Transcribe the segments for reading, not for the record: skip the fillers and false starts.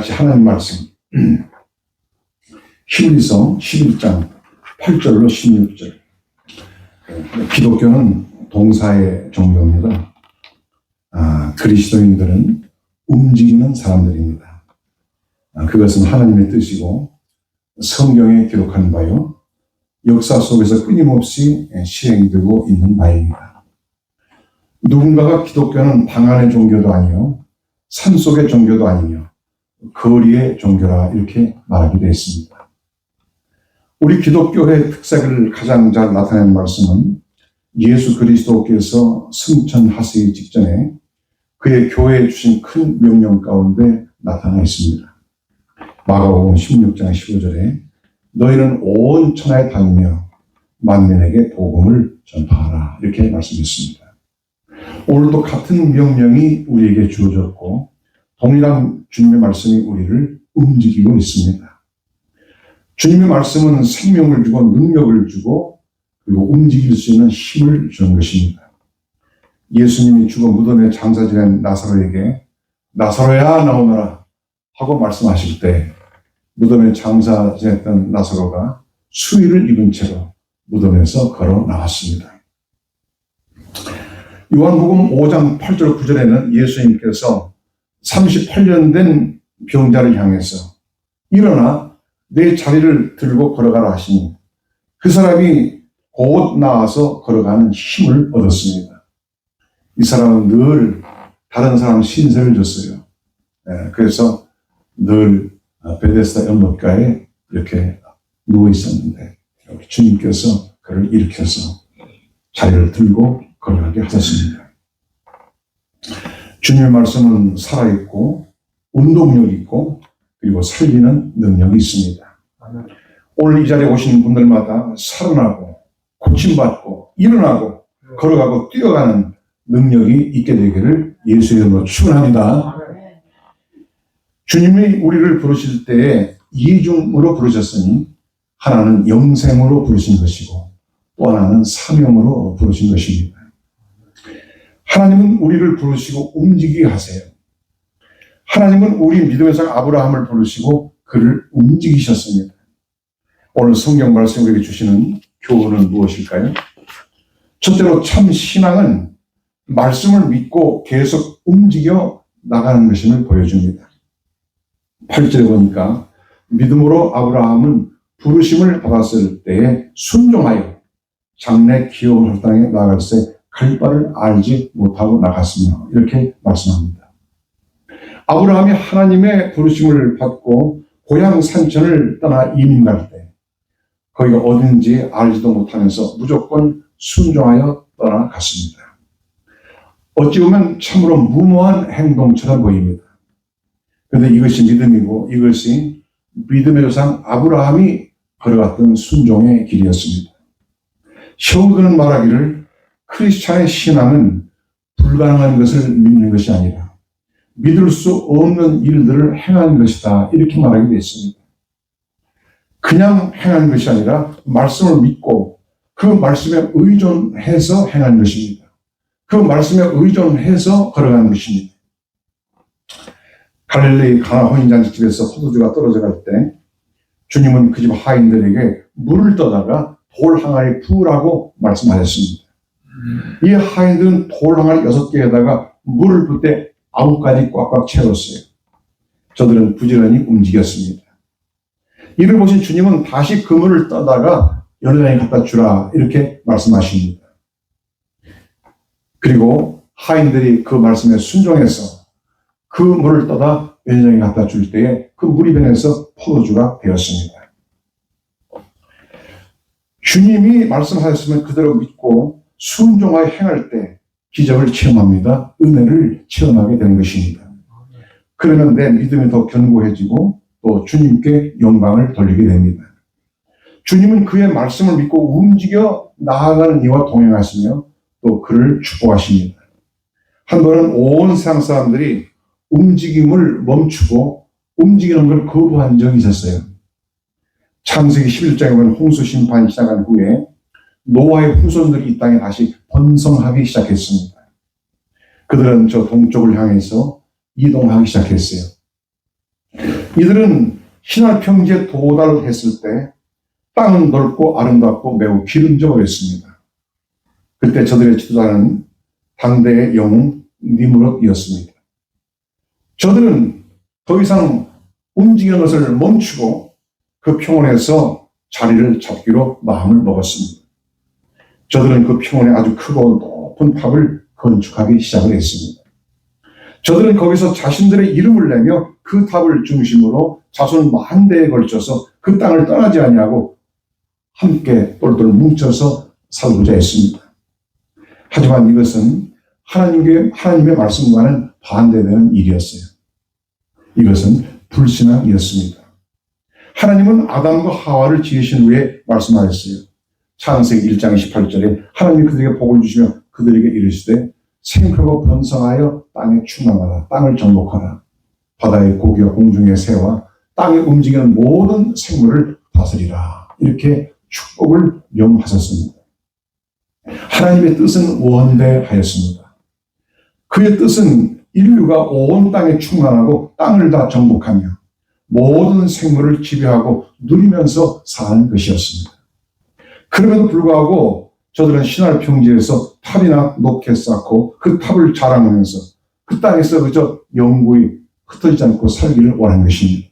같이 하나님 말씀 히브리서 11장 8절로 16절. 기독교는 동사의 종교입니다. 그리스도인들은 움직이는 사람들입니다. 그것은 하나님의 뜻이고 성경에 기록한 바요, 역사 속에서 끊임없이 실행되고 있는 바입니다. 누군가가 기독교는 방 안의 종교도 아니요 산속의 종교도 아니며 거리의 종교라 이렇게 말하기도 했습니다. 우리 기독교의 특색을 가장 잘 나타낸 말씀은 예수 그리스도께서 승천하시기 직전에 그의 교회에 주신 큰 명령 가운데 나타나 있습니다. 마가복음 16장 15절에 너희는 온 천하에 다니며 만민에게 복음을 전파하라 이렇게 말씀했습니다. 오늘도 같은 명령이 우리에게 주어졌고 동일한 주님의 말씀이 우리를 움직이고 있습니다. 주님의 말씀은 생명을 주고 능력을 주고 그리고 움직일 수 있는 힘을 주는 것입니다. 예수님이 죽어 무덤에 장사 지낸 나사로에게 나사로야 나오너라 하고 말씀하실 때 무덤에 장사 지냈던 나사로가 수의를 입은 채로 무덤에서 걸어 나왔습니다. 요한복음 5장 8절 9절에는 예수님께서 38년 된 병자를 향해서 일어나 내 자리를 들고 걸어가라 하시니 그 사람이 곧 나와서 걸어가는 힘을 얻었습니다. 이 사람은 늘 다른 사람 신세를 졌어요. 그래서 늘 베데스다 연못가에 이렇게 누워 있었는데 주님께서 그를 일으켜서 자리를 들고 걸어가게 하셨습니다. 주님의 말씀은 살아있고 운동력 있고 그리고 살리는 능력이 있습니다. 오늘 이 자리에 오신 분들마다 살아나고 고침받고 일어나고 걸어가고 뛰어가는 능력이 있게 되기를 예수의 이름으로 축원합니다. 주님이 우리를 부르실 때에 이중으로 부르셨으니 하나는 영생으로 부르신 것이고 또 하나는 사명으로 부르신 것입니다. 하나님은 우리를 부르시고 움직이게 하세요. 하나님은 우리 믿음의 상 아브라함을 부르시고 그를 움직이셨습니다. 오늘 성경 말씀 우리에게 주시는 교훈은 무엇일까요? 첫째로 참 신앙은 말씀을 믿고 계속 움직여 나가는 것임을 보여줍니다. 8절에 보니까 믿음으로 아브라함은 부르심을 받았을 때에 순종하여 장래 기업을 땅에 나갈새 갈 바를 알지 못하고 나갔으며 이렇게 말씀합니다. 아브라함이 하나님의 부르심을 받고 고향 산천을 떠나 이민 갈 때 거기가 어딘지 알지도 못하면서 무조건 순종하여 떠나갔습니다. 어찌 보면 참으로 무모한 행동처럼 보입니다. 그런데 이것이 믿음이고 이것이 믿음의 조상 아브라함이 걸어갔던 순종의 길이었습니다. 셔우드는 말하기를 크리스찬의 신앙은 불가능한 것을 믿는 것이 아니라 믿을 수 없는 일들을 행하는 것이다 이렇게 말하기도 했습니다. 그냥 행하는 것이 아니라 말씀을 믿고 그 말씀에 의존해서 행하는 것입니다. 그 말씀에 의존해서 걸어가는 것입니다. 갈릴리 가나 혼인잔치집에서 포도주가 떨어져 갈 때 주님은 그 집 하인들에게 물을 떠다가 돌 항아리에 부으라고 말씀하셨습니다. 이 하인들은 돌 항아리 6개에다가 물을 붓 때 9가지 꽉꽉 채웠어요. 저들은 부지런히 움직였습니다. 이를 보신 주님은 다시 그 물을 떠다가 여러분에게 갖다 주라 이렇게 말씀하십니다. 그리고 하인들이 그 말씀에 순종해서 그 물을 떠다 여러분에게 갖다 줄 때에 그 물이 변해서 포도주가 되었습니다. 주님이 말씀하셨으면 그대로 믿고 순종하여 행할 때 기적을 체험합니다. 은혜를 체험하게 되는 것입니다. 그러면 내 믿음이 더 견고해지고 또 주님께 영광을 돌리게 됩니다. 주님은 그의 말씀을 믿고 움직여 나아가는 이와 동행하시며 또 그를 축복하십니다. 한 번은 온 세상 사람들이 움직임을 멈추고 움직이는 걸 거부한 적이 있었어요. 창세기 11장에 보면 홍수 심판이 시작한 후에 노아의 후손들이 이 땅에 다시 번성하기 시작했습니다. 그들은 저 동쪽을 향해서 이동하기 시작했어요. 이들은 신할 평지에 도달했을 때 땅은 넓고 아름답고 매우 기름져 보였습니다. 그때 저들의 지도자는 당대의 영웅 니므롯이었습니다. 저들은 더 이상 움직이는 것을 멈추고 그 평원에서 자리를 잡기로 마음을 먹었습니다. 저들은 그 평원에 아주 크고 높은 탑을 건축하기 시작을 했습니다. 저들은 거기서 자신들의 이름을 내며 그 탑을 중심으로 자손 만대에 걸쳐서 그 땅을 떠나지 아니하고 함께 똘똘 뭉쳐서 살고자 했습니다. 하지만 이것은 하나님의 말씀과는 반대되는 일이었어요. 이것은 불신앙이었습니다. 하나님은 아담과 하와를 지으신 후에 말씀하셨어요. 창세기 1장 18절에 하나님이 그들에게 복을 주시며 그들에게 이르시되 생크고 번성하여 땅에 충만하라. 땅을 정복하라. 바다의 고기와 공중의 새와 땅에 움직이는 모든 생물을 다스리라. 이렇게 축복을 명하셨습니다. 하나님의 뜻은 원대하였습니다. 그의 뜻은 인류가 온 땅에 충만하고 땅을 다 정복하며 모든 생물을 지배하고 누리면서 사는 것이었습니다. 그럼에도 불구하고 저들은 신할 평지에서 탑이나 높게 쌓고 그 탑을 자랑하면서 그 땅에서 그저 영구히 흩어지지 않고 살기를 원한 것입니다.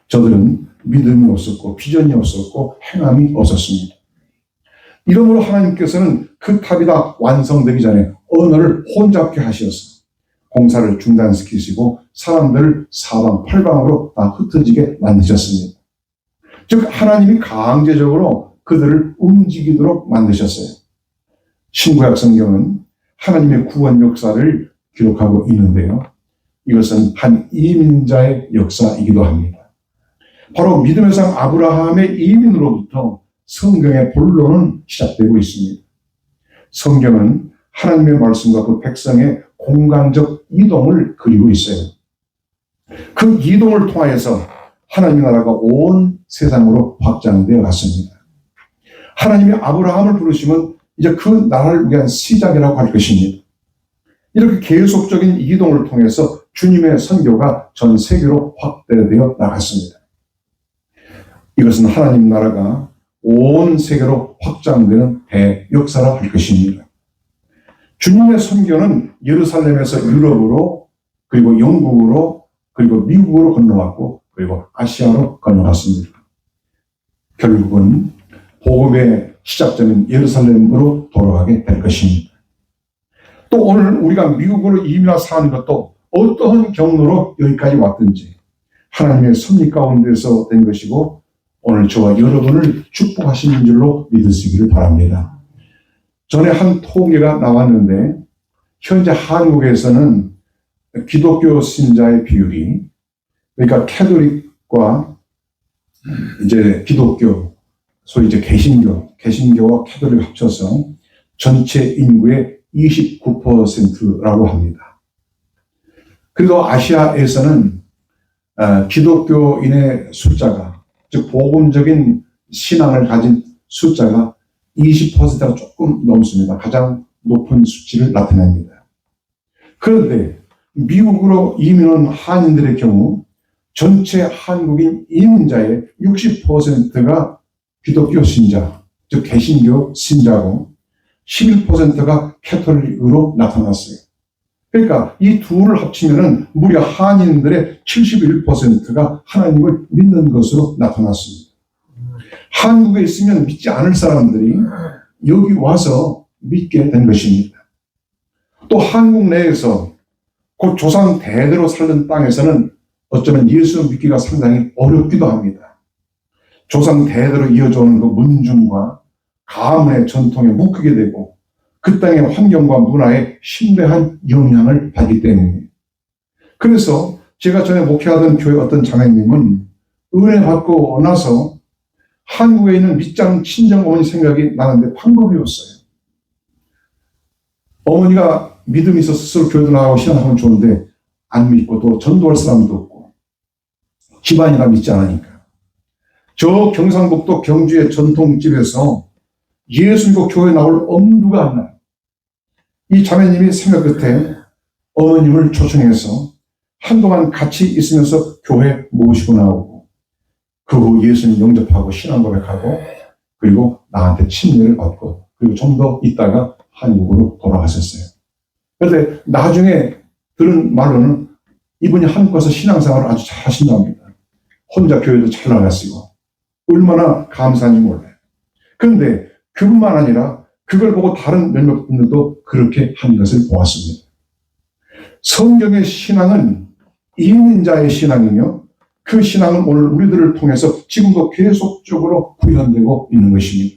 저들은 믿음이 없었고 비전이 없었고 행함이 없었습니다. 이러므로 하나님께서는 그 탑이 다 완성되기 전에 언어를 혼잡케 하셔서 공사를 중단시키시고 사람들을 사방팔방으로 다 흩어지게 만드셨습니다. 즉 하나님이 강제적으로 그들을 움직이도록 만드셨어요. 신구약 성경은 하나님의 구원 역사를 기록하고 있는데요. 이것은 한 이민자의 역사이기도 합니다. 바로 믿음의 상 아브라함의 이민으로부터 성경의 본론은 시작되고 있습니다. 성경은 하나님의 말씀과 그 백성의 공간적 이동을 그리고 있어요. 그 이동을 통하여서 하나님의 나라가 온 세상으로 확장되어 갔습니다. 하나님이 아브라함을 부르시면 이제 그 나라를 위한 시작이라고 할 것입니다. 이렇게 계속적인 이동을 통해서 주님의 선교가 전 세계로 확대되어 나갔습니다. 이것은 하나님 나라가 온 세계로 확장되는 대역사라 할 것입니다. 주님의 선교는 예루살렘에서 유럽으로 그리고 영국으로 그리고 미국으로 건너왔고 그리고 아시아로 건너갔습니다. 결국은 복음의 시작점인 예루살렘으로 돌아가게 될 것입니다. 또 오늘 우리가 미국으로 이민 와서 사는 것도 어떠한 경로로 여기까지 왔든지 하나님의 섭리 가운데서 된 것이고 오늘 저와 여러분을 축복하시는 줄로 믿으시기를 바랍니다. 전에 한 통계가 나왔는데 현재 한국에서는 기독교 신자의 비율이 그러니까 캐톨릭과 이제 기독교 소위 이제 개신교와 캐톨릭 합쳐서 전체 인구의 29%라고 합니다. 그리고 아시아에서는 기독교인의 숫자가 즉 복음적인 신앙을 가진 숫자가 20%가 조금 넘습니다. 가장 높은 수치를 나타냅니다. 그런데 미국으로 이민 온 한인들의 경우 전체 한국인 이민자의 60%가 기독교 신자, 즉 개신교 신자고 11%가 캐톨릭으로 나타났어요. 그러니까 이 둘을 합치면은 무려 한인들의 71%가 하나님을 믿는 것으로 나타났습니다. 한국에 있으면 믿지 않을 사람들이 여기 와서 믿게 된 것입니다. 또 한국 내에서 곧 조상 대대로 살던 땅에서는 어쩌면 예수 믿기가 상당히 어렵기도 합니다. 조상 대대로 이어져오는 그 문중과 가문의 전통에 묶이게 되고 그 땅의 환경과 문화에 심대한 영향을 받기 때문입니다. 그래서 제가 전에 목회하던 교회 어떤 자매님은 은혜 받고 나서 한국에 있는 밑장 친정 어머니 생각이 나는데 방법이 없어요. 어머니가 믿음이 있어서 스스로 교회도 나가고 신앙하면 좋은데 안 믿고 또 전도할 사람도 없고 집안이 다 믿지 않으니까. 저 경상북도 경주의 전통집에서 예수 믿고 교회 나올 엄두가 안 나요. 이 자매님이 생각 끝에 어머님을 초청해서 한동안 같이 있으면서 교회 모시고 나오고 그 후 예수님 영접하고 신앙 고백하고 그리고 나한테 침례를 받고 그리고 좀 더 있다가 한국으로 돌아가셨어요. 그런데 나중에 들은 말로는 이분이 한국 가서 신앙생활을 아주 잘 하신답니다. 혼자 교회도 잘 나갔어요. 얼마나 감사한지 몰라요. 그런데 그뿐만 아니라 그걸 보고 다른 몇몇 분들도 그렇게 하는 것을 보았습니다. 성경의 신앙은 이민자의 신앙이며 그 신앙은 오늘 우리들을 통해서 지금도 계속적으로 구현되고 있는 것입니다.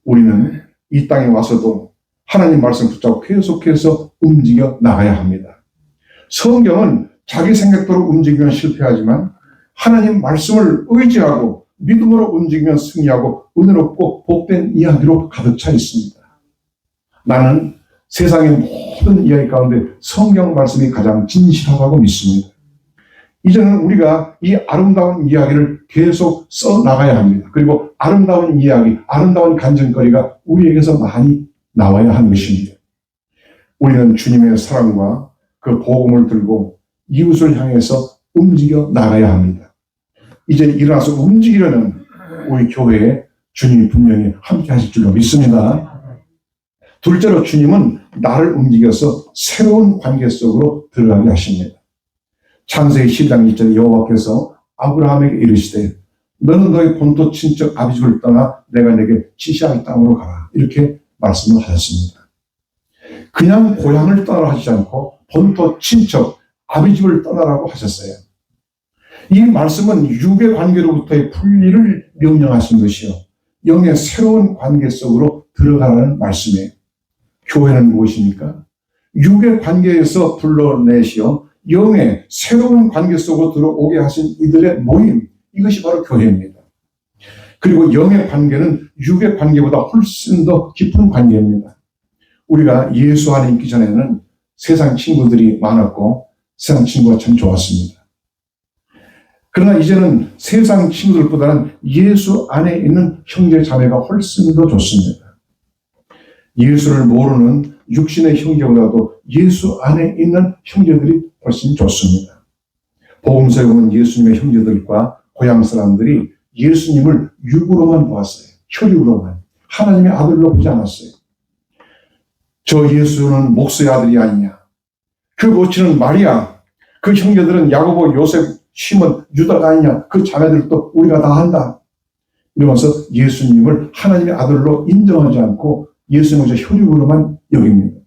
우리는 이 땅에 와서도 하나님 말씀 붙잡고 계속해서 움직여 나가야 합니다. 성경은 자기 생각대로 움직이면 실패하지만 하나님 말씀을 의지하고 믿음으로 움직이면 승리하고 은혜롭고 복된 이야기로 가득 차 있습니다. 나는 세상의 모든 이야기 가운데 성경 말씀이 가장 진실하다고 믿습니다. 이제는 우리가 이 아름다운 이야기를 계속 써나가야 합니다. 그리고 아름다운 이야기, 아름다운 간증거리가 우리에게서 많이 나와야 하는 것입니다. 우리는 주님의 사랑과 그 복음을 들고 이웃을 향해서 움직여 나가야 합니다. 이제 일어나서 움직이려는 우리 교회에 주님이 분명히 함께 하실 줄로 믿습니다. 둘째로 주님은 나를 움직여서 새로운 관계 속으로 들어가게 하십니다. 창세기 12장 1절에 여호와께서 아브라함에게 이르시되 너는 너의 본토 친척 아비집을 떠나 내가 내게 지시할 땅으로 가라. 이렇게 말씀을 하셨습니다. 그냥 고향을 떠나라 하시지 않고 본토 친척 아비집을 떠나라고 하셨어요. 이 말씀은 육의 관계로부터의 분리를 명령하신 것이요 영의 새로운 관계 속으로 들어가라는 말씀이에요. 교회는 무엇입니까? 육의 관계에서 불러내시어 영의 새로운 관계 속으로 들어오게 하신 이들의 모임, 이것이 바로 교회입니다. 그리고 영의 관계는 육의 관계보다 훨씬 더 깊은 관계입니다. 우리가 예수 안에 있기 전에는 세상 친구들이 많았고 세상 친구가 참 좋았습니다. 그러나 이제는 세상 친구들보다는 예수 안에 있는 형제 자매가 훨씬 더 좋습니다. 예수를 모르는 육신의 형제보다도 예수 안에 있는 형제들이 훨씬 좋습니다. 복음서에 보면 예수님의 형제들과 고향 사람들이 예수님을 육으로만 보았어요. 혈육으로만. 하나님의 아들로 보지 않았어요. 저 예수는 목수의 아들이 아니냐. 그 모친은 마리아. 그 형제들은 야고보, 요셉, 시몬, 유다가 아니냐. 그 자매들도 우리가 다 한다. 이러면서 예수님을 하나님의 아들로 인정하지 않고 예수님을 혈육으로만 여깁니다.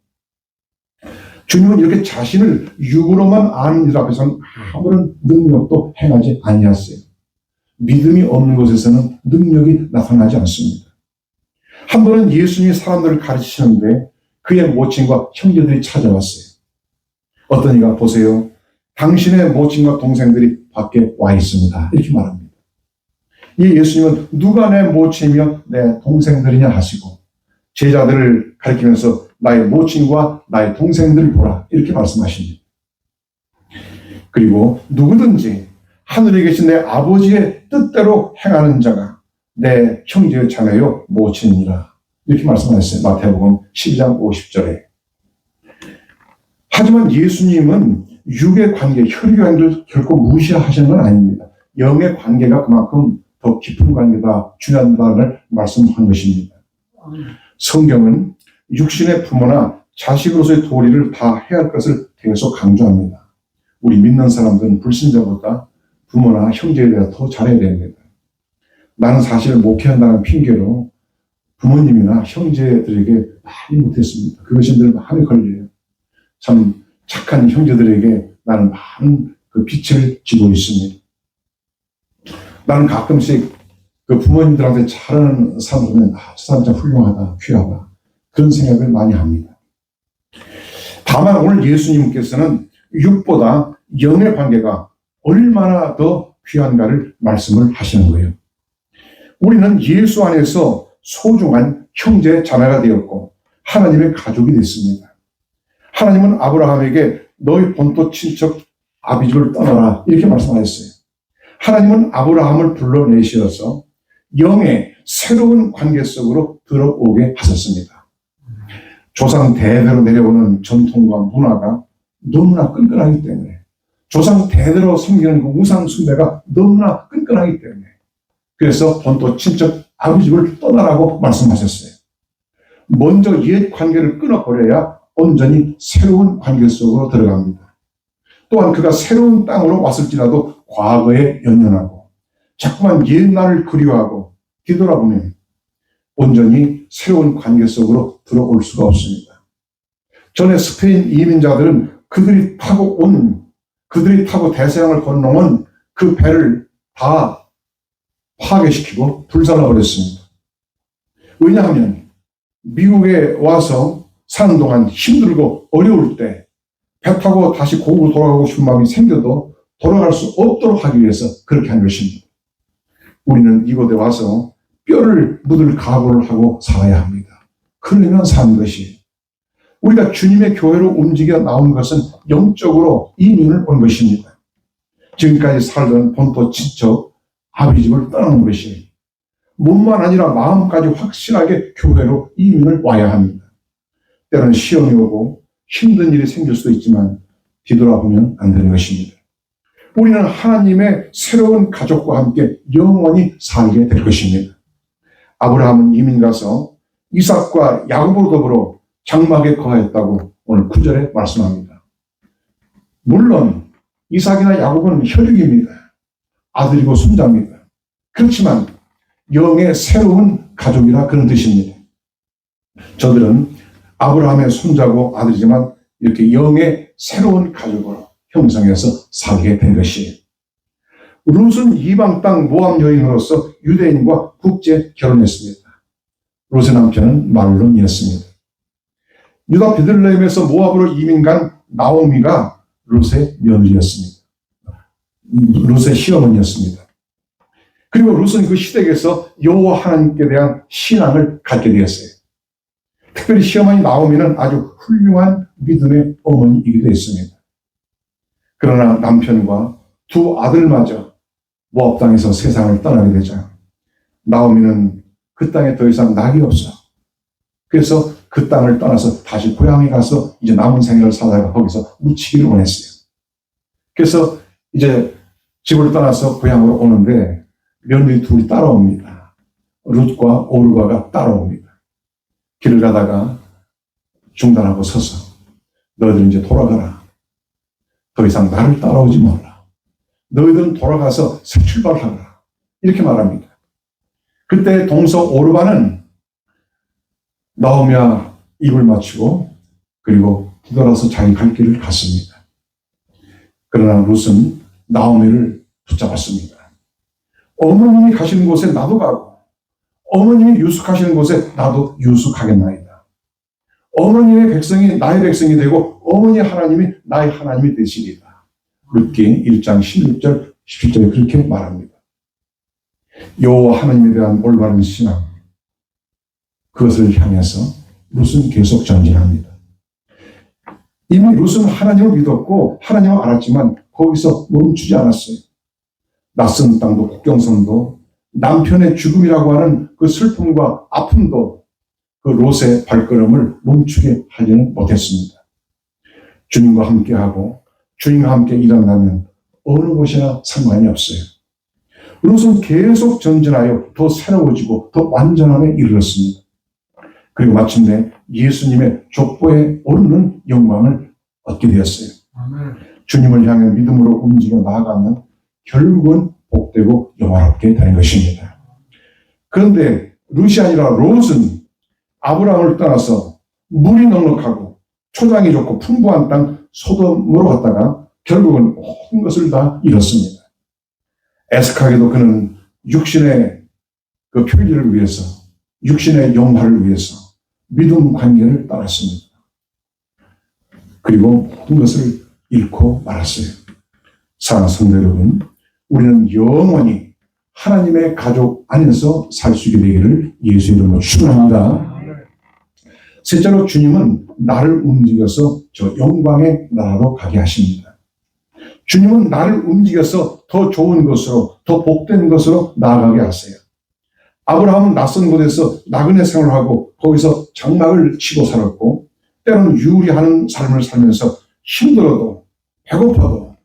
주님은 이렇게 자신을 육으로만 아는 이들 앞에서는 아무런 능력도 행하지 아니하세요. 믿음이 없는 곳에서는 능력이 나타나지 않습니다. 한 번은 예수님이 사람들을 가르치시는데 그의 모친과 형제들이 찾아왔어요. 어떤 이가 보세요. 당신의 모친과 동생들이 밖에 와 있습니다. 이렇게 말합니다. 이 예수님은 누가 내 모친이며 내 동생들이냐 하시고 제자들을 가리키면서 나의 모친과 나의 동생들을 보라 이렇게 말씀하십니다. 그리고 누구든지 하늘에 계신 내 아버지의 뜻대로 행하는 자가 내 형제의 자매요 모친이라 이렇게 말씀하셨어요. 마태복음 12장 50절에. 하지만 예수님은 육의 관계, 혈육의 관계를 결코 무시하시는 건 아닙니다. 영의 관계가 그만큼 더 깊은 관계다, 중요하다는 말씀한 것입니다. 성경은 육신의 부모나 자식으로서의 도리를 다 해야 할 것을 계속 강조합니다. 우리 믿는 사람들은 불신자보다 부모나 형제에 대해 더 잘해야 됩니다. 나는 사실 목회한다는 핑계로 부모님이나 형제들에게 많이 못했습니다. 그것이 늘 마음에 걸려요. 참 착한 형제들에게 나는 많은 그 빛을 지고 있습니다. 나는 가끔씩 그 부모님들한테 잘하는 사람 보면 저 사람 참 훌륭하다, 귀하다 그런 생각을 많이 합니다. 다만 오늘 예수님께서는 육보다 영의 관계가 얼마나 더 귀한가를 말씀을 하시는 거예요. 우리는 예수 안에서 소중한 형제 자매가 되었고 하나님의 가족이 됐습니다. 하나님은 아브라함에게 너희 본토 친척 아비집을 떠나라 이렇게 말씀하셨어요. 하나님은 아브라함을 불러내셔서 영의 새로운 관계 속으로 들어오게 하셨습니다. 조상 대대로 내려오는 전통과 문화가 너무나 끈끈하기 때문에 조상 대대로 섬기는 그 우상 숭배가 너무나 끈끈하기 때문에 그래서 본토 친척 아버지 집을 떠나라고 말씀하셨어요. 먼저 옛 관계를 끊어버려야 온전히 새로운 관계 속으로 들어갑니다. 또한 그가 새로운 땅으로 왔을지라도 과거에 연연하고 자꾸만 옛날을 그리워하고 뒤돌아보면 온전히 새로운 관계 속으로 들어올 수가 없습니다. 전에 스페인 이민자들은 그들이 타고 대서양을 건너온 그 배를 다 파괴시키고 불살라버렸습니다. 왜냐하면 미국에 와서 사는 동안 힘들고 어려울 때 배 타고 다시 고국으로 돌아가고 싶은 마음이 생겨도 돌아갈 수 없도록 하기 위해서 그렇게 한 것입니다. 우리는 이곳에 와서 뼈를 묻을 각오를 하고 살아야 합니다. 그러면 사는 것이 우리가 주님의 교회로 움직여 나온 것은 영적으로 이민을 온 것입니다. 지금까지 살던 본토 친척 아버지 집을 떠나는 것이 몸만 아니라 마음까지 확실하게 교회로 이민을 와야 합니다. 때로는 시험이 오고 힘든 일이 생길 수도 있지만 뒤돌아보면 안 되는 것입니다. 우리는 하나님의 새로운 가족과 함께 영원히 살게 될 것입니다. 아브라함은 이민 가서 이삭과 야곱으로 더불어 장막에 거하였다고 오늘 9절에 말씀합니다. 물론 이삭이나 야곱은 혈육입니다. 아들이고 손자입니다. 그렇지만 영의 새로운 가족이라 그런 뜻입니다. 저들은 아브라함의 손자고 아들이지만 이렇게 영의 새로운 가족으로 형성해서 살게 된 것이에요. 룻은 이방 땅 모함 여인으로서 유대인과 국제 결혼했습니다. 룻의 남편은 말론이었습니다. 유다 베들레헴에서 모압으로 이민 간 나오미가 룻의 며느리였습니다. 룻의 시어머니였습니다. 그리고 룻은 그 시댁에서 여호와 하나님께 대한 신앙을 갖게 되었어요. 특별히 시어머니 나오미는 아주 훌륭한 믿음의 어머니이기도 했습니다. 그러나 남편과 두 아들마저 모압 땅에서 세상을 떠나게 되자 나오미는 그 땅에 더 이상 낙이 없어. 그래서 그 땅을 떠나서 다시 고향에 가서 이제 남은 생애를 살다가 거기서 묻히기를 원했어요. 그래서 이제 집을 떠나서 고향으로 오는데 며느리 둘이 따라옵니다. 룻과 오르바가 따라옵니다. 길을 가다가 중단하고 서서 너희들 이제 돌아가라. 더 이상 나를 따라오지 말라. 너희들은 돌아가서 새 출발하라. 이렇게 말합니다. 그때 동서 오르바는 나오미와 입을 맞추고 그리고 뒤돌아서 자기 갈 길을 갔습니다. 그러나 룻은 나오미를 붙잡았습니다. 어머님이 가시는 곳에 나도 가고 어머님이 유숙하시는 곳에 나도 유숙하겠나이다. 어머님의 백성이 나의 백성이 되고 어머니 하나님이 나의 하나님이 되시리라. 룻기 1장 16절 17절에 그렇게 말합니다. 여호와 하나님에 대한 올바른 신앙, 그것을 향해서 룻은 계속 전진합니다. 이미 룻은 하나님을 믿었고 하나님을 알았지만 거기서 멈추지 않았어요. 낯선 땅도 국경선도 남편의 죽음이라고 하는 그 슬픔과 아픔도 그 롯의 발걸음을 멈추게 하지는 못했습니다. 주님과 함께하고 주님과 함께 일한다면 어느 곳이나 상관이 없어요. 롯은 계속 전진하여 더 새로워지고 더 완전함에 이르렀습니다. 그리고 마침내 예수님의 족보에 오르는 영광을 얻게 되었어요. 주님을 향해 믿음으로 움직여 나아가면 결국은 복되고 영화롭게 되는 것입니다. 그런데 룻이 아니라 롯은 아브라함을 떠나서 물이 넉넉하고 초장이 좋고 풍부한 땅 소돔으로 갔다가 결국은 모든 것을 다 잃었습니다. 애석하게도 그는 육신의 그 표기를 위해서, 육신의 영화를 위해서 믿음 관계를 떠났습니다. 그리고 모든 것을 잃고 말았어요. 사랑하는 성도 여러분, 우리는 영원히 하나님의 가족 안에서 살 수 있게 되기를 예수 이름으로 축원합니다. 셋째로 주님은 나를 움직여서 저 영광의 나라로 가게 하십니다. 주님은 나를 움직여서 더 좋은 것으로, 더 복된 것으로 나아가게 하세요. 아브라함은 낯선 곳에서 나그네 생활을 하고 거기서 장막을 치고 살았고 때로는 유리하는 삶을 살면서 힘들어도 배고파도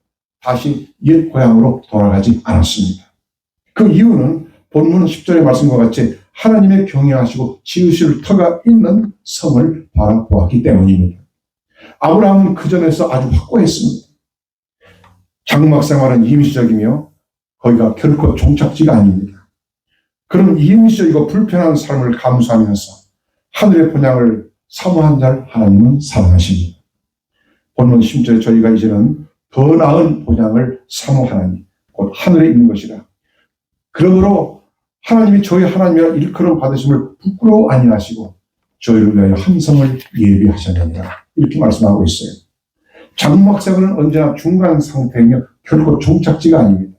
다시 옛 고향으로 돌아가지 않았습니다. 그 이유는 본문 10절의 말씀과 같이 하나님의 경외하시고 지으실 터가 있는 성을 바라보았기 때문입니다. 아브라함은 그 전에서 아주 확고했습니다. 장막 생활은 임시적이며 거기가 결코 종착지가 아닙니다. 그런 임시적이고 불편한 삶을 감수하면서 하늘의 본향을 사모한 자를 하나님은 사랑하십니다. 본문 10절에 저희가 이제는 더 나은 본향을 사모하나니 곧 하늘에 있는 것이라. 그러므로 하나님이 저희 하나님이라 일컬음 받으심을 부끄러워 아니하시고 저희를 위하여 한 성을 예비하셨느니라. 이렇게 말씀하고 있어요. 장막생활은 언제나 중간 상태이며 결코 종착지가 아닙니다.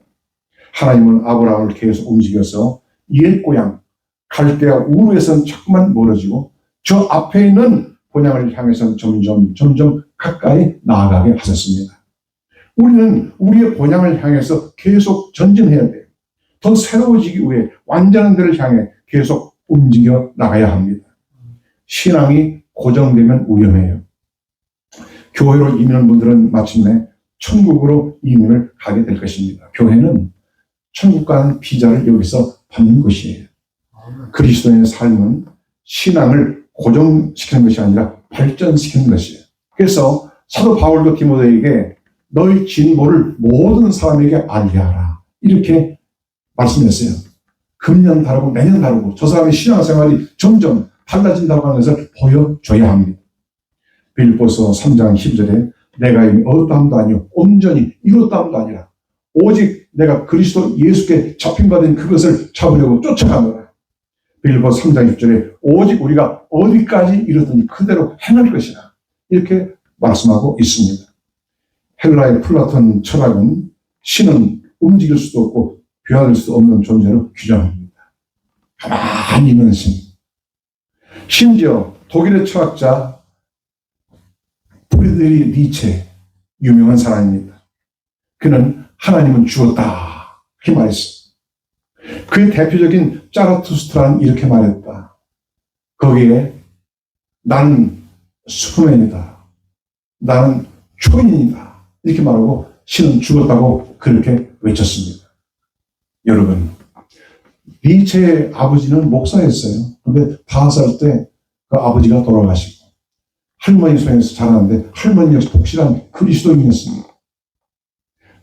하나님은 아브라함을 계속 움직여서 옛 고향 갈대아 우르에서는 자꾸만 멀어지고 저 앞에 있는 본향을 향해서 점점 가까이 나아가게 하셨습니다. 우리는 우리의 본향을 향해서 계속 전진해야 돼요. 더 새로워지기 위해 완전한 데를 향해 계속 움직여 나가야 합니다. 신앙이 고정되면 위험해요. 교회로 이민한 분들은 마침내 천국으로 이민을 가게 될 것입니다. 교회는 천국 가는 비자를 여기서 받는 것이에요. 그리스도인의 삶은 신앙을 고정시키는 것이 아니라 발전시키는 것이에요. 그래서 사도 바울도 디모데에게 너의 진보를 모든 사람에게 알게 하라. 이렇게 말씀했어요. 금년 다르고 내년 다르고 저 사람의 신앙생활이 점점 달라진다고 하는 것을 보여줘야 합니다. 빌립보서 3장 10절에 내가 이미 어떠함도 아니요 온전히 이뤘다함도 아니라 오직 내가 그리스도 예수께 잡힌 바 된 그것을 잡으려고 쫓아가노라. 빌립보서 3장 10절에 오직 우리가 어디까지 이르든지 그대로 행할 것이라. 이렇게 말씀하고 있습니다. 헬라의 플라톤 철학은 신은 움직일 수도 없고 변화될 수도 없는 존재로 규정합니다. 가만히 있는 신. 심지어 독일의 철학자 프리드리히 니체, 유명한 사람입니다. 그는 하나님은 죽었다 이렇게 말했어요. 그의 대표적인 짜라투스트라는 이렇게 말했다. 거기에 나는 슈퍼맨이다. 나는 초인이다. 이렇게 말하고 신은 죽었다고 그렇게 외쳤습니다. 여러분, 니체의 아버지는 목사였어요. 그런데 5살 때 그 아버지가 돌아가시고 할머니 손에서 자라는데 할머니 역시 독실한 그리스도인이었습니다.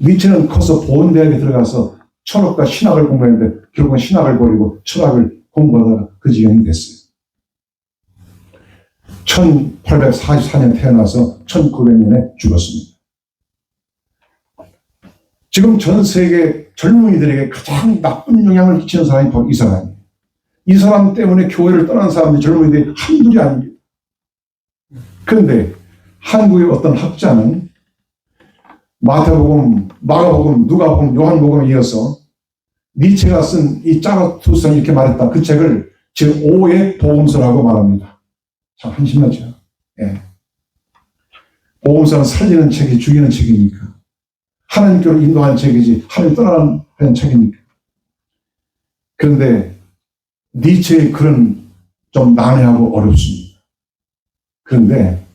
니체는 커서 보은대학에 들어가서 철학과 신학을 공부했는데 결국은 신학을 버리고 철학을 공부하다가 그 지경이 됐어요. 1844년 태어나서 1900년에 죽었습니다. 지금 전 세계 젊은이들에게 가장 나쁜 영향을 끼치는 사람이 바로 이 사람이에요. 이 사람 때문에 교회를 떠난 사람들이 젊은이들이 한둘이 아닙니다. 그런데 한국의 어떤 학자는 마태복음, 마가복음, 누가복음, 요한복음에 이어서 니체가 쓴 이 짜라투스트는 이렇게 말했다. 그 책을 제5의 복음서라고 말합니다. 참 한심하죠. 예. 복음서는 살리는 책이 죽이는 책이니까. 하나님께로 인도하는 책이지 하나님 떠나는 책이니까. 그런데 니체의 글은 좀 난해하고 어렵습니다. 그런데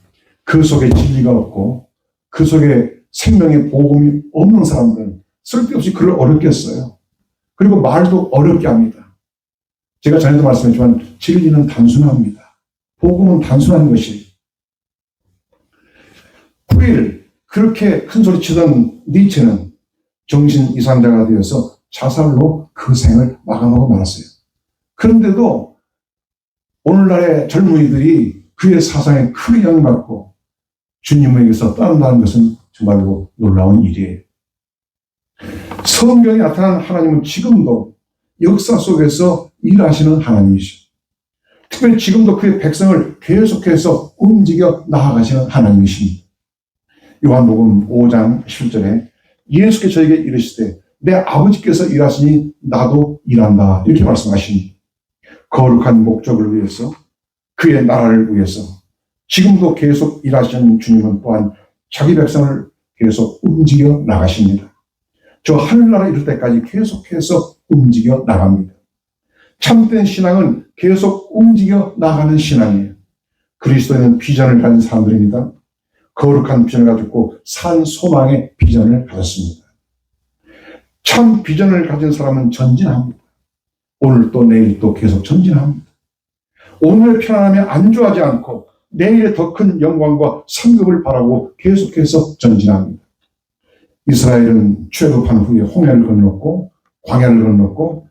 그 속에 진리가 없고 그 속에 생명의 복음이 없는 사람들은 쓸데없이 글을 어렵게 써요. 그리고 말도 어렵게 합니다. 제가 전에도 말씀했지만 진리는 단순합니다. 복음은 단순한 것이에요. 9일 그렇게 큰 소리 치던 니체는 정신 이상자가 되어서 자살로 그 생을 마감하고 말았어요. 그런데도 오늘날의 젊은이들이 그의 사상에 크게 영향받고 주님에게서 떠난다는 것은 정말로 놀라운 일이에요. 성경에 나타난 하나님은 지금도 역사 속에서 일하시는 하나님이시죠. 특별히 지금도 그의 백성을 계속해서 움직여 나아가시는 하나님이십니다. 요한복음 5장 10절에 예수께서 저에게 이르시되 내 아버지께서 일하시니 나도 일한다 이렇게 말씀하십니다. 거룩한 목적을 위해서 그의 나라를 위해서 지금도 계속 일하시는 주님은 또한 자기 백성을 계속 움직여 나가십니다. 저 하늘나라 이룰 때까지 계속해서 움직여 나갑니다. 참된 신앙은 계속 움직여 나가는 신앙이에요. 그리스도인은 비전을 가진 사람들입니다. 거룩한 비전을 가졌고 산 소망의 비전을 가졌습니다. 참 비전을 가진 사람은 전진합니다. 오늘 또 내일 또 계속 전진합니다. 오늘의 편안함에 안주하지 않고 내일의 더 큰 영광과 상급을 바라고 계속해서 전진합니다. 이스라엘은 출애굽한 후에 홍해를 건넜고 광야를 건넜고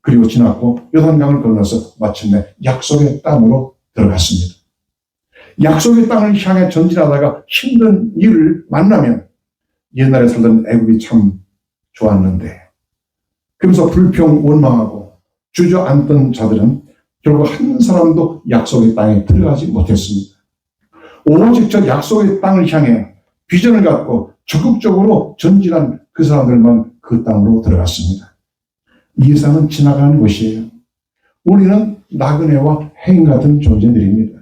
그리고 지났고 요단강을 건너서 마침내 약속의 땅으로 들어갔습니다. 약속의 땅을 향해 전진하다가 힘든 일을 만나면 옛날에 살던 애굽이 참 좋았는데 그러면서 불평 원망하고 주저앉던 자들은 결국 한 사람도 약속의 땅에 들어가지 못했습니다. 오직 저 약속의 땅을 향해 비전을 갖고 적극적으로 전진한 그 사람들만 그 땅으로 들어갔습니다. 이 세상은 지나가는 곳이에요. 우리는 나그네와 해인 같은 존재들입니다.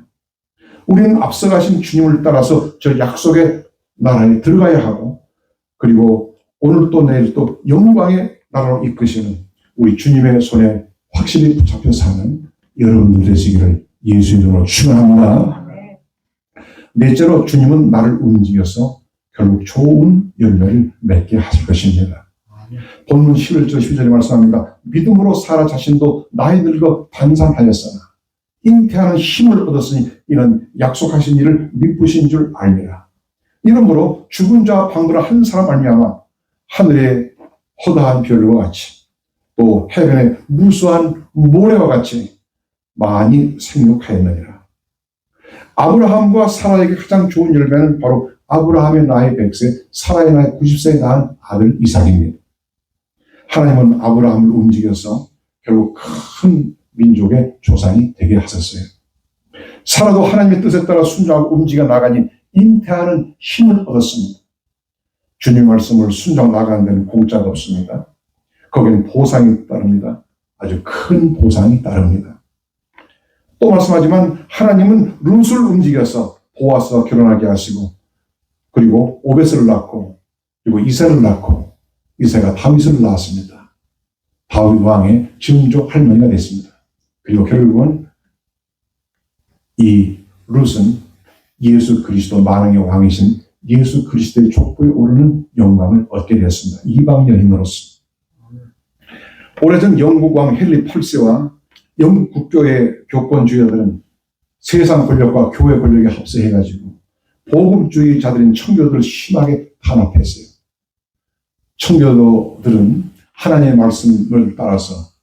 우리는 앞서가신 주님을 따라서 저 약속의 나라에 들어가야 하고 그리고 오늘 또 내일 또 영광의 나라로 이끄시는 우리 주님의 손에 확실히 붙잡혀 사는 여러분들 되시기를 예수의 이름으로 축원합니다. 넷째로 주님은 나를 움직여서 결국 좋은 열매를 맺게 하실 것입니다. 본문 11절 12절에 말씀합니다. 믿음으로 사라 자신도 나이 늙어 단산하였으나 잉태하는 힘을 얻었으니 이는 약속하신 일을 미쁘신 줄 알미라. 이러므로 죽은 자와 방도라 한 사람 말미암아 하늘의 허다한 별과 같이 또 해변의 무수한 모래와 같이 많이 생육하였느니라. 아브라함과 사라에게 가장 좋은 열매는 바로 아브라함의 나이 100세, 사라의 나이 90세에 낳은 아들 이삭입니다. 하나님은 아브라함을 움직여서 결국 큰 민족의 조상이 되게 하셨어요. 사라도 하나님의 뜻에 따라 순종하고 움직여 나가니 잉태하는 힘을 얻었습니다. 주님 말씀을 순종 나가는 데는 공짜가 없습니다. 거기는 보상이 따릅니다. 아주 큰 보상이 따릅니다. 또 말씀하지만 하나님은 룻을 움직여서 보아스와 결혼하게 하시고 그리고 오벳을 낳고 그리고 이새를 낳고 이새가 다윗을 낳았습니다. 다윗 왕의 증조 할머니가 됐습니다. 그리고 결국은 이 룻은 예수 그리스도 만왕의 왕이신 예수 그리스도의 족보에 오르는 영광을 얻게 되었습니다. 이방 여인으로서. 오래전 영국 왕 헨리 8세와 영국 국교의 교권주의자들은 세상 권력과 교회 권력에 합세해가지고 복음주의자들인 청교도를 심하게 탄압했어요. 청교도들은 하나님의 말씀을 따라서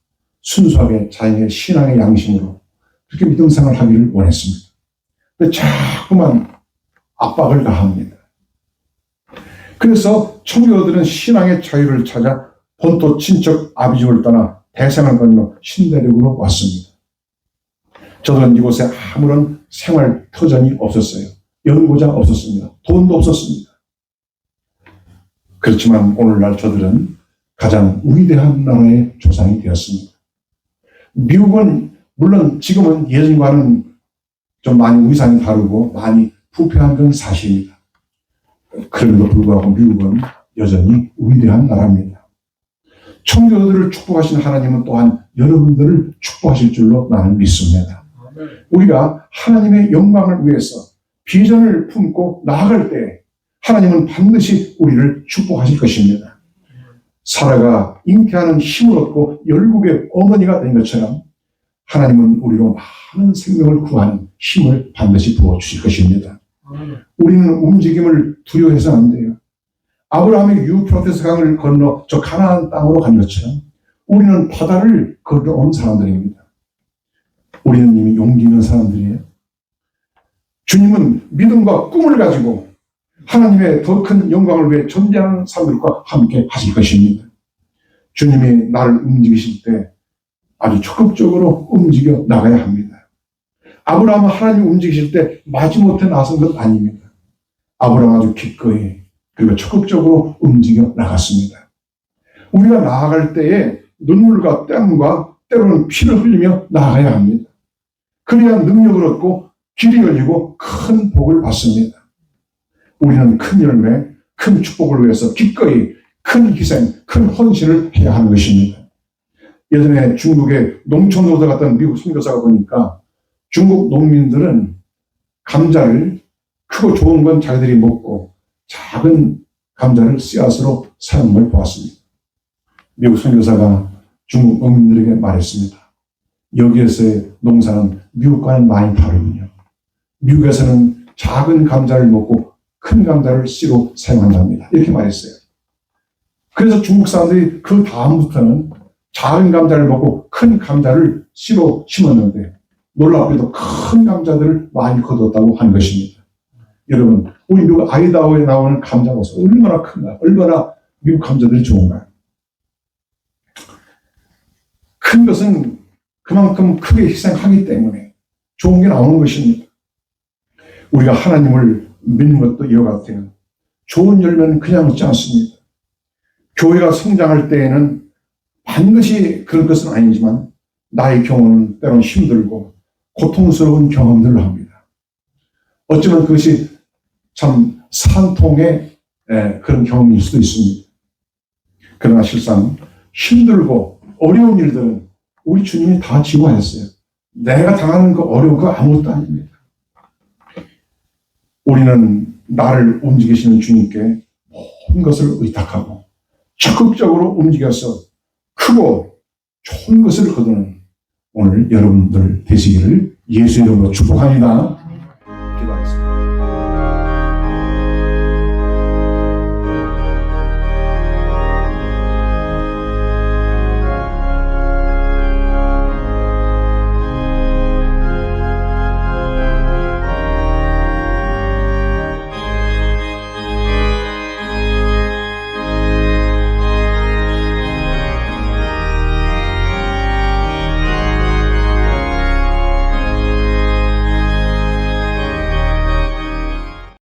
순수하게 자신의 신앙의 양심으로 그렇게 믿음 생활을 하기를 원했습니다. 근데 자꾸만 압박을 가합니다. 그래서 청교도들은 신앙의 자유를 찾아 본토 친척 아비집을 떠나 대상을 건너 신대륙으로 왔습니다. 저들은 이곳에 아무런 생활 터전이 없었어요. 연고장 없었습니다. 돈도 없었습니다. 그렇지만 오늘날 저들은 가장 위대한 나라의 조상이 되었습니다. 미국은 물론 지금은 예전과는 좀 많이 위상이 다르고 많이 부패한 건 사실입니다. 그럼에도 불구하고 미국은 여전히 위대한 나라입니다. 청교도들을 축복하신 하나님은 또한 여러분들을 축복하실 줄로 나는 믿습니다. 우리가 하나님의 영광을 위해서 비전을 품고 나아갈 때 하나님은 반드시 우리를 축복하실 것입니다. 사라가 잉태하는 힘을 얻고 열국의 어머니가 된 것처럼 하나님은 우리로 많은 생명을 구하는 힘을 반드시 부어주실 것입니다. 우리는 움직임을 두려워해서 안 돼요. 아브라함이 유프라테스 강을 건너 저 가나안 땅으로 간 것처럼 우리는 바다를 걸어온 사람들입니다. 우리는 이미 용기 있는 사람들이에요. 주님은 믿음과 꿈을 가지고 하나님의 더 큰 영광을 위해 전쟁하는 사람들과 함께 하실 것입니다. 주님이 나를 움직이실 때 아주 적극적으로 움직여 나가야 합니다. 아브라함은 하나님 움직이실 때 마지못해 나선 것 아닙니다. 아브라함은 아주 기꺼이 그리고 적극적으로 움직여 나갔습니다. 우리가 나아갈 때에 눈물과 땀과 때로는 피를 흘리며 나아가야 합니다. 그래야 능력을 얻고 길이 열리고 큰 복을 받습니다. 우리는 큰 열매, 큰 축복을 위해서 기꺼이 큰 희생, 큰 헌신을 해야 하는 것입니다. 예전에 중국에 농촌으로 들어갔던 미국 선교사가 보니까 중국 농민들은 감자를 그 크고 좋은 건 자기들이 먹고 작은 감자를 씨앗으로 사용한 걸 보았습니다. 미국 선교사가 중국 어민들에게 말했습니다. 여기에서의 농사는 미국과는 많이 다르군요. 미국에서는 작은 감자를 먹고 큰 감자를 씨로 사용한답니다. 이렇게 말했어요. 그래서 중국 사람들이 그 다음부터는 작은 감자를 먹고 큰 감자를 씨로 심었는데 놀랍게도 큰 감자들을 많이 거뒀다고 한 것입니다. 여러분, 우리 미국 아이다호에 나오는 감자 보세요. 얼마나 큰가, 얼마나 미국 감자들이 좋은가. 큰 것은 그만큼 크게 희생하기 때문에 좋은 게 나오는 것입니다. 우리가 하나님을 믿는 것도 이와 같아요. 좋은 열매는 그냥 얻지 않습니다. 교회가 성장할 때에는 반드시 그런 것은 아니지만 나의 경우는 때로는 힘들고 고통스러운 경험들을 합니다. 어쩌면 그것이 참 산통의 그런 경험일 수도 있습니다. 그러나 실상 힘들고 어려운 일들은 우리 주님이 다 지워했어요. 내가 당하는 그 어려운 거 아무것도 아닙니다. 우리는 나를 움직이시는 주님께 모든 것을 의탁하고 적극적으로 움직여서 크고 좋은 것을 거두는 오늘 여러분들 되시기를 예수 이름으로 축복합니다.